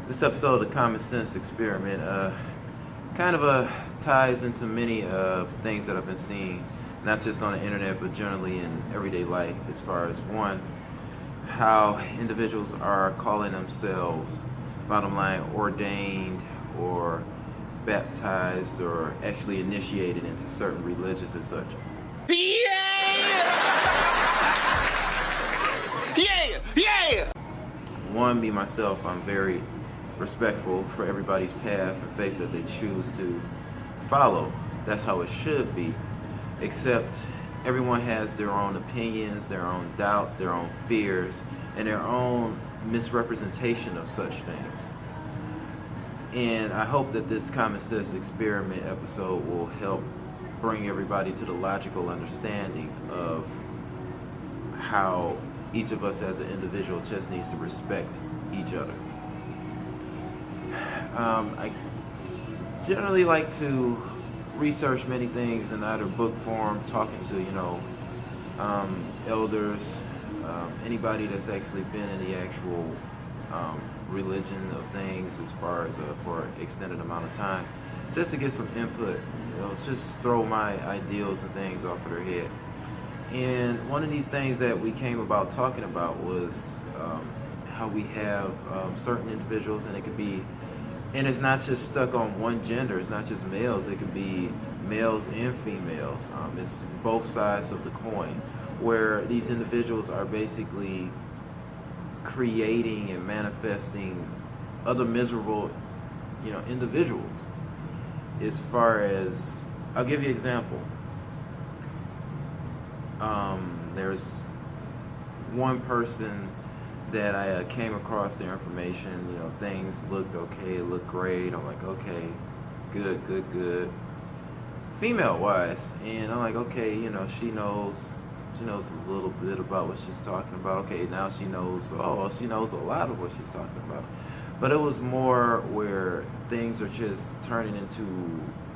This episode of the Common Sense Experiment kind of ties into many things that I've been seeing, not just on the internet, but generally in everyday life, as far as one, how individuals are calling themselves, bottom line, ordained or baptized or actually initiated into certain religions and such. Yeah! One, me myself, I'm very respectful for everybody's path and faith that they choose to follow. That's how it should be. Except everyone has their own opinions, their own doubts, their own fears, and their own misrepresentation of such things. And I hope that this Common Sense Experiment episode will help bring everybody to the logical understanding of how each of us as an individual just needs to respect each other. I generally like to research many things in either book form, talking to, elders, anybody that's actually been in the actual religion of things as far as for an extended amount of time, just to get some input, just throw my ideals and things off of their head. And one of these things that we came about talking about was how we have certain individuals, and it could be, and it's not just stuck on one gender, it's not just males, it could be males and females. It's both sides of the coin, where these individuals are basically creating and manifesting other miserable, individuals. As far as, I'll give you an example. There's one person that I came across their information, things looked okay, looked great. I'm like, okay, good. Female wise, and I'm like, okay, she knows a little bit about what she's talking about. Okay, now she knows a lot of what she's talking about. But it was more where things are just turning into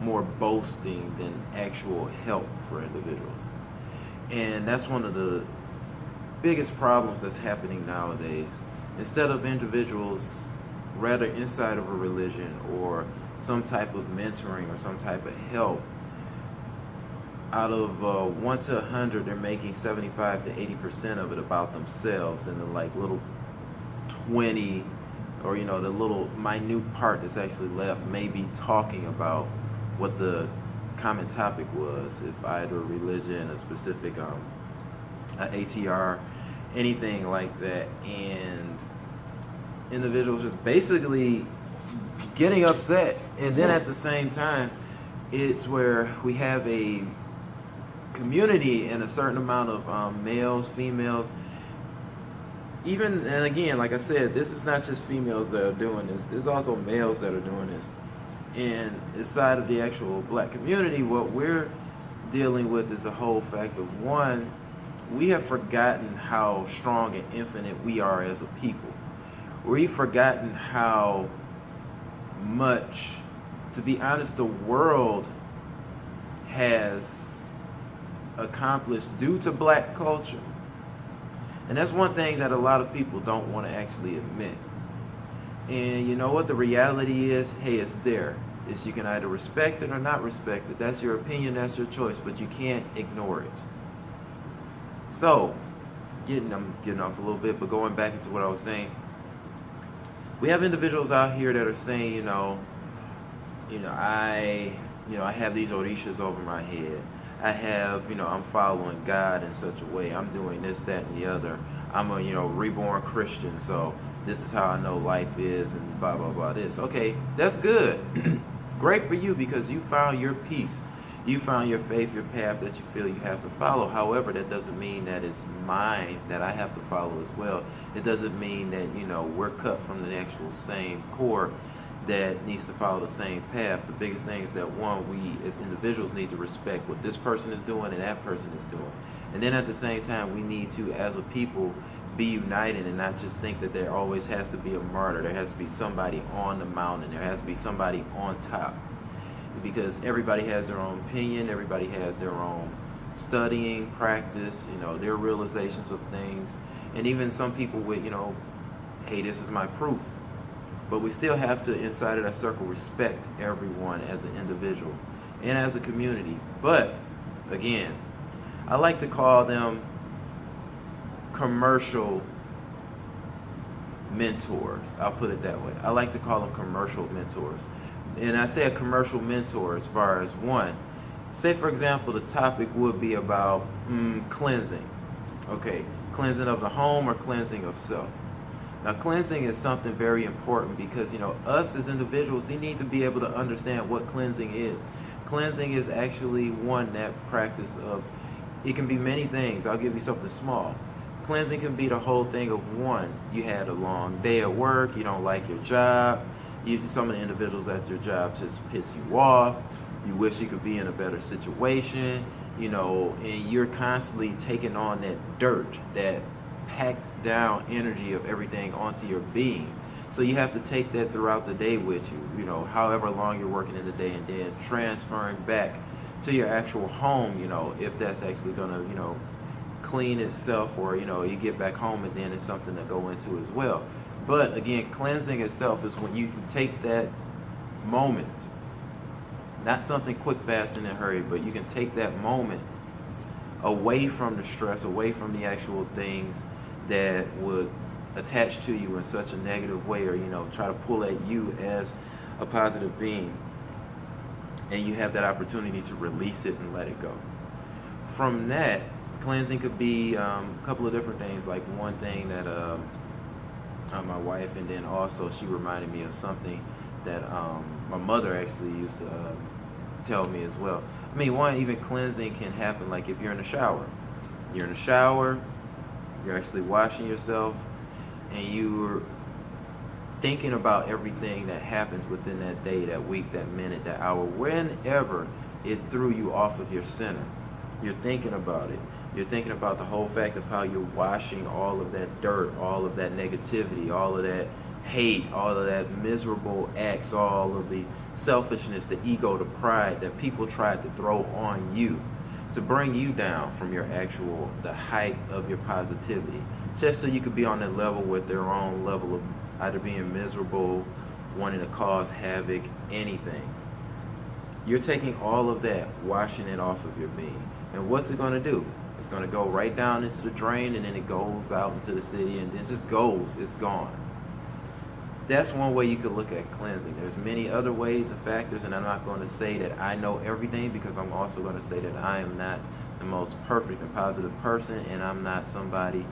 more boasting than actual help for individuals. And that's one of the biggest problems that's happening nowadays. Instead of individuals, rather inside of a religion or some type of mentoring or some type of help, out of 1 to 100, they're making 75 to 80% of it about themselves, and the little 20, or the little minute part that's actually left, maybe talking about what the common topic was, if either a religion, a specific ATR, anything like that, and individuals just basically getting upset. And then at the same time, it's where we have a community and a certain amount of males, females, even, and again, like I said, this is not just females that are doing this, there's also males that are doing this. And inside of the actual black community, what we're dealing with is the whole fact of, one, we have forgotten how strong and infinite we are as a people. We've forgotten how much, to be honest, the world has accomplished due to black culture. And that's one thing that a lot of people don't want to actually admit. And you know what the reality is? Hey, it's there. You can either respect it or not respect it. That's your opinion, that's your choice, but you can't ignore it. So, I'm getting off a little bit, but going back into what I was saying, we have individuals out here that are saying, I have these orishas over my head. I have, I'm following God in such a way. I'm doing this, that, and the other. I'm a, reborn Christian, so this is how I know life is, and blah, blah, blah, this. Okay, that's good. Great for you, because you found your peace. You found your faith, your path that you feel you have to follow. However, that doesn't mean that it's mine that I have to follow as well. It doesn't mean that, we're cut from the actual same core that needs to follow the same path. The biggest thing is that, one, we as individuals need to respect what this person is doing and that person is doing. And then at the same time, we need to, as a people, be united and not just think that there always has to be a martyr. There has to be somebody on the mountain. There has to be somebody on top. Because everybody has their own opinion. Everybody has their own studying, practice, their realizations of things. And even some people with, hey, this is my proof. But we still have to, inside of that circle, respect everyone as an individual and as a community. But again, I like to call them commercial mentors. I'll put it that way. I like to call them commercial mentors. And I say a commercial mentor as far as one. Say, for example, the topic would be about cleansing. Okay, cleansing of the home or cleansing of self. Now, cleansing is something very important because, us as individuals, we need to be able to understand what cleansing is. Cleansing is actually that practice of, it can be many things. I'll give you something small. Cleansing can be the whole thing of one. You had a long day at work, you don't like your job, some of the individuals at your job just piss you off, you wish you could be in a better situation, and you're constantly taking on that dirt, that packed down energy of everything onto your being. So you have to take that throughout the day with you, however long you're working in the day, and then transferring back to your actual home, if that's actually going to, clean itself, or, you get back home and then it's something to go into as well. But again, cleansing itself is when you can take that moment, not something quick, fast, and in a hurry, but you can take that moment away from the stress, away from the actual things that would attach to you in such a negative way, or try to pull at you as a positive being, and you have that opportunity to release it and let it go. From that, cleansing could be a couple of different things. Like one thing that my wife, and then also she reminded me of something that my mother actually used to tell me as well. I mean, one, even cleansing can happen like if you're in the shower. You're in the shower, you're actually washing yourself, and you're thinking about everything that happens within that day, that week, that minute, that hour, whenever it threw you off of your center. You're thinking about it. You're thinking about the whole fact of how you're washing all of that dirt, all of that negativity, all of that hate, all of that miserable acts, all of the selfishness, the ego, the pride that people tried to throw on you to bring you down from the height of your positivity, just so you could be on that level with their own level of either being miserable, wanting to cause havoc, anything. You're taking all of that, washing it off of your being. And what's it going to do? It's going to go right down into the drain, and then it goes out into the city, and it just goes. It's gone. That's one way you could look at cleansing. There's many other ways and factors, and I'm not going to say that I know everything, because I'm also going to say that I am not the most perfect and positive person, and I'm not somebody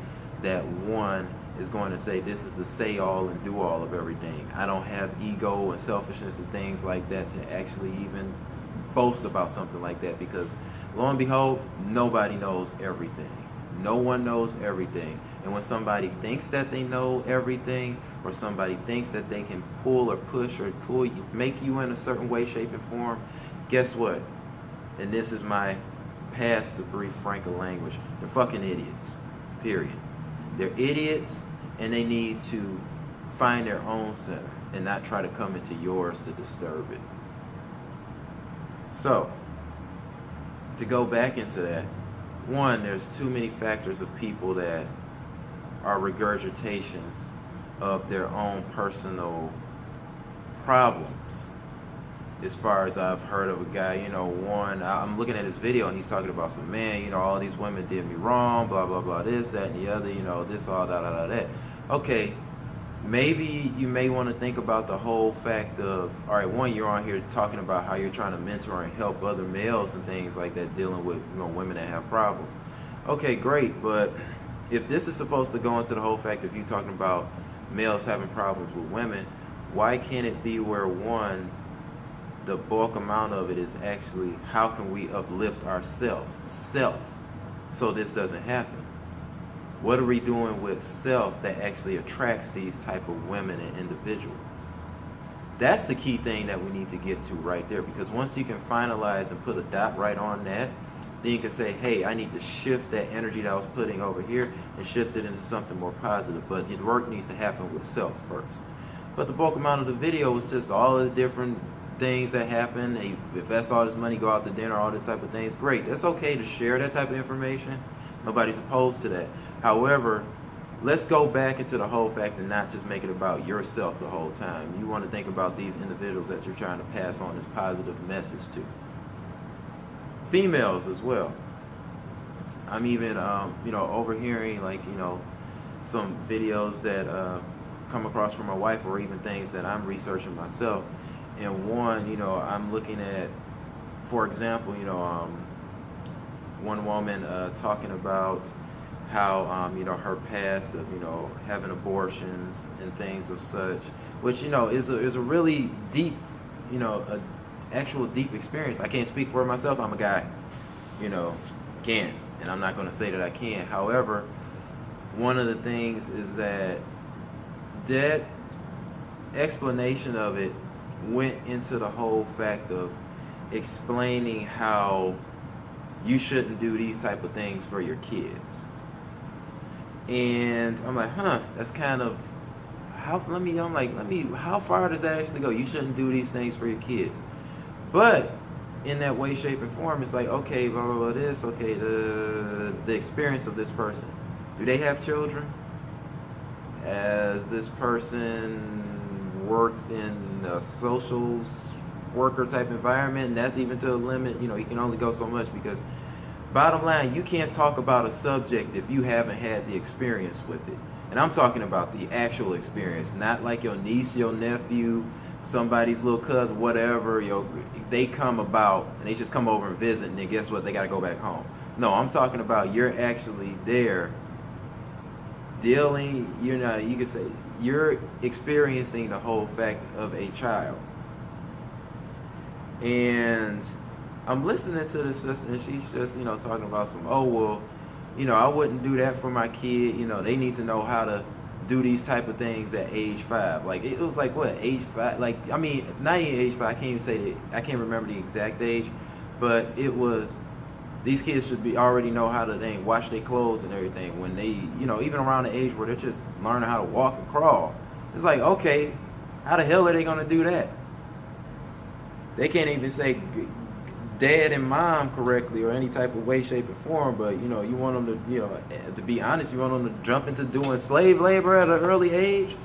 that one is going to say this is the say-all and do-all of everything. I don't have ego and selfishness and things like that to actually even boast about something like that, because lo and behold, nobody knows everything. No one knows everything. And when somebody thinks that they know everything, or somebody thinks that they can pull or push or pull you, make you in a certain way, shape, and form, guess what? And this is my past Debrief Franca language. They're fucking idiots. Period. They're idiots, and they need to find their own center and not try to come into yours to disturb it. So, to go back into that, one, there's too many factors of people that are regurgitations of their own personal problems. As far as I've heard of a guy, one, I'm looking at his video, and he's talking about some man, all these women did me wrong, blah, blah, blah, this, that, and the other, this, all, da, da, da, that. Okay, maybe you may want to think about the whole fact of, all right, one, you're on here talking about how you're trying to mentor and help other males and things like that, dealing with women that have problems. Okay, great, but if this is supposed to go into the whole fact of you talking about males having problems with women, why can't it be where, one, the bulk amount of it is actually how can we uplift ourselves, self, so this doesn't happen? What are we doing with self that actually attracts these type of women and individuals? That's the key thing that we need to get to right there, because once you can finalize and put a dot right on that, then you can say, hey, I need to shift that energy that I was putting over here and shift it into something more positive. But the work needs to happen with self first. But the bulk amount of the video was just all of the different things that happen. They invest all this money, go out to dinner, all this type of things. Great. That's okay to share that type of information. Nobody's opposed to that. However, let's go back into the whole fact and not just make it about yourself the whole time. You want to think about these individuals that you're trying to pass on this positive message to. Females as well. I'm even, overhearing some videos that come across from my wife, or even things that I'm researching myself. And one, I'm looking at, for example, one woman talking about how her past of having abortions and things of such, which is a really deep, a actual deep experience. I can't speak for myself. I'm a guy, can't, and I'm not going to say that I can. However, one of the things is that explanation of it went into the whole fact of explaining how you shouldn't do these type of things for your kids. And I'm like, that's kind of how far does that actually go? You shouldn't do these things for your kids. But in that way, shape, and form, it's like, okay, blah, blah, blah, this, okay, the experience of this person. Do they have children? Has this person worked in a social worker type environment? And that's even to a limit. You can only go so much, because bottom line, you can't talk about a subject if you haven't had the experience with it. And I'm talking about the actual experience, not like your niece, your nephew, somebody's little cousin, whatever. They come about and they just come over and visit, and then guess what? They got to go back home. No, I'm talking about you're actually there dealing, you could say you're experiencing the whole fact of a child. And I'm listening to the sister, and she's just, talking about some, I wouldn't do that for my kid. They need to know how to do these type of things at age 5. Like, it was like, what, age 5? Like, not even age 5. I can't even say that. I can't remember the exact age, but it was, these kids should be already know how to wash their clothes and everything when they, even around the age where they're just learning how to walk and crawl. It's like, okay, how the hell are they going to do that? They can't even say dad and mom correctly or any type of way, shape, or form, but you want them to be honest, you want them to jump into doing slave labor at an early age.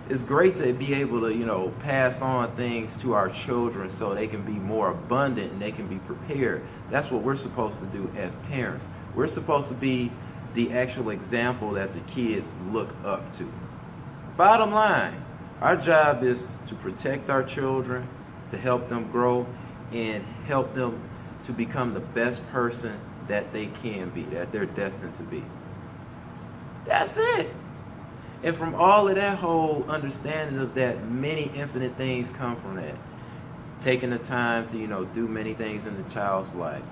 It's great to be able to pass on things to our children so they can be more abundant and they can be prepared. That's what we're supposed to do as parents. We're supposed to be the actual example that the kids look up to. Bottom line, our job is to protect our children, to help them grow, and help them to become the best person that they can be, that they're destined to be. That's it. And from all of that whole understanding of that, many infinite things come from that. Taking the time to, do many things in the child's life,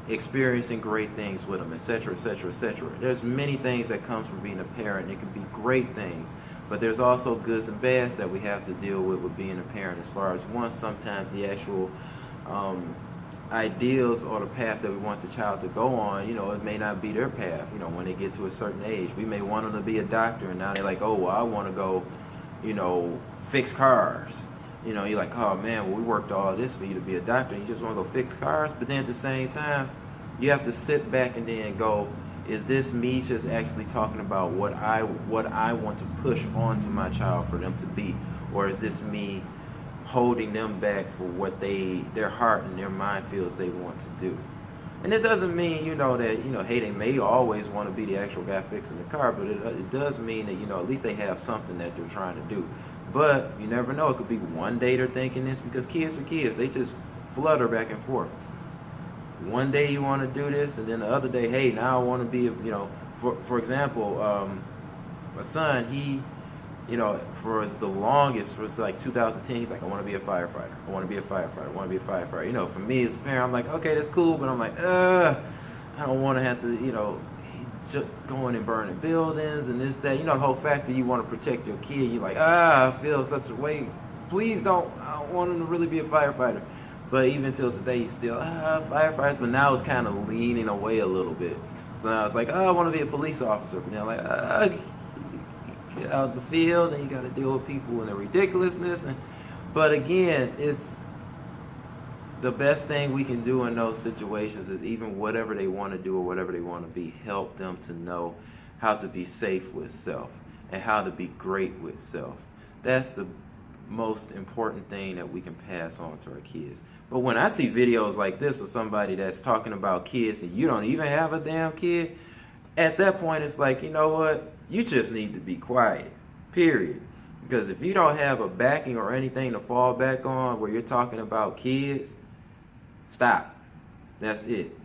experiencing great things with them, etc., etc., etc. There's many things that comes from being a parent. It can be great things. But there's also goods and bads that we have to deal with being a parent, as far as, one, sometimes the actual ideals or the path that we want the child to go on, it may not be their path. When they get to a certain age, we may want them to be a doctor, and now they're like, oh, well, I want to go, fix cars. You're like, oh man, well, we worked all this for you to be a doctor, and you just want to go fix cars. But then at the same time, you have to sit back and then go, is this me just actually talking about what I want to push onto my child for them to be, or is this me holding them back for what their heart and their mind feels they want to do? And it doesn't mean, that, hey, they may always want to be the actual guy fixing the car, but it does mean that, at least they have something that they're trying to do. But you never know. It could be one day they're thinking this, because kids are kids. They just flutter back and forth. One day you want to do this, and then the other day, hey, now I want to be, for example, my son, he, for the longest, for like 2010, he's like, I want to be a firefighter. I want to be a firefighter. I want to be a firefighter. For me as a parent, I'm like, okay, that's cool, but I'm like, I don't want to have to, just going and burning buildings and this, that. The whole fact that you want to protect your kid. You're like, I feel such a way. Please don't. I don't want him to really be a firefighter. But even till today, he's still firefighters. But now it's kind of leaning away a little bit. So now it's like, I want to be a police officer. But now like, get out in the field, and you got to deal with people and their ridiculousness. But again, it's the best thing we can do in those situations is, even whatever they want to do or whatever they want to be, help them to know how to be safe with self and how to be great with self. That's the most important thing that we can pass on to our kids. But when I see videos like this of somebody that's talking about kids and you don't even have a damn kid, at that point it's like, you know what? You just need to be quiet, period. Because if you don't have a backing or anything to fall back on where you're talking about kids, stop. That's it.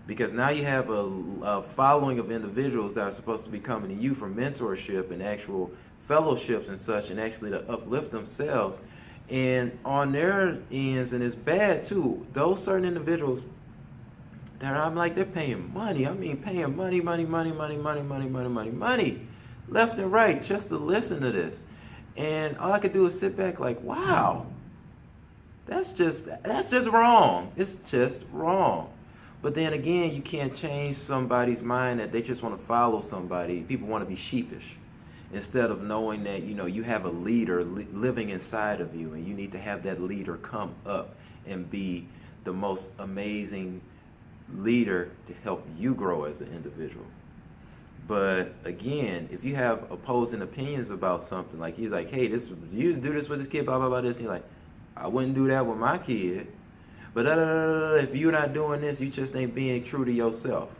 Because now you have a following of individuals that are supposed to be coming to you for mentorship and actual fellowships and such, and actually to uplift themselves. And on their ends, and it's bad too, those certain individuals that I'm like, they're paying money. I mean, paying money, left and right, just to listen to this. And all I could do is sit back like, wow, that's just wrong. It's just wrong. But then again, you can't change somebody's mind that they just want to follow somebody. People want to be sheepish instead of knowing that, you know, you have a leader living inside of you, and you need to have that leader come up and be the most amazing leader to help you grow as an individual. But again, if you have opposing opinions about something, like you're like, hey, this, you do this with this kid, blah, blah, blah, this, and you're like, I wouldn't do that with my kid. But if you're not doing this, you just ain't being true to yourself.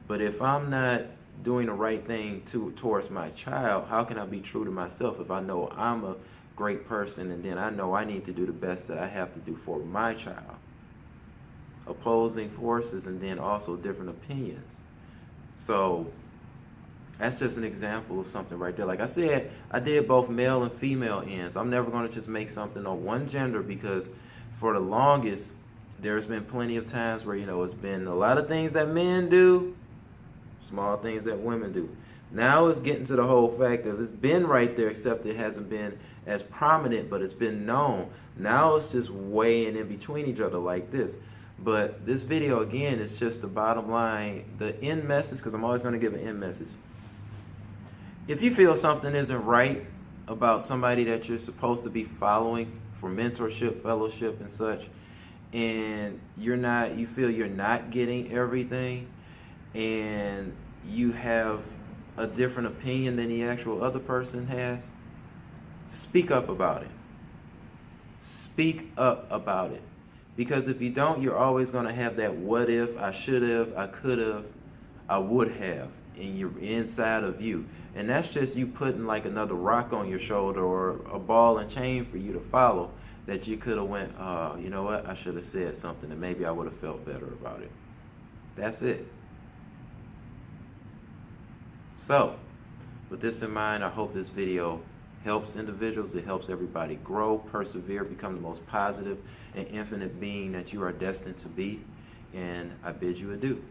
But if I'm not doing the right thing towards my child, how can I be true to myself if I know I'm a great person and then I know I need to do the best that I have to do for my child? Opposing forces and then also different opinions. So that's just an example of something right there. Like I said, I did both male and female ends. I'm never going to just make something on one gender, because for the longest, there's been plenty of times where, you know, it's been a lot of things that men do, small things that women do. Now it's getting to the whole fact of it's been right there, except it hasn't been as prominent, but it's been known. Now it's just weighing in between each other like this. But this video, again, is just the bottom line, the end message, because I'm always going to give an end message. If you feel something isn't right about somebody that you're supposed to be following for mentorship, fellowship, and such, and you feel you're not getting everything, and you have a different opinion than the actual other person has, speak up about it. Speak up about it. Because if you don't, you're always going to have that what if, I should have, I could have, I would have in your inside of you. And that's just you putting like another rock on your shoulder or a ball and chain for you to follow, that you could have went, you know what, I should have said something and maybe I would have felt better about it. That's it. So, with this in mind, I hope this video helps individuals. It helps everybody grow, persevere, become the most positive and infinite being that you are destined to be. And I bid you adieu.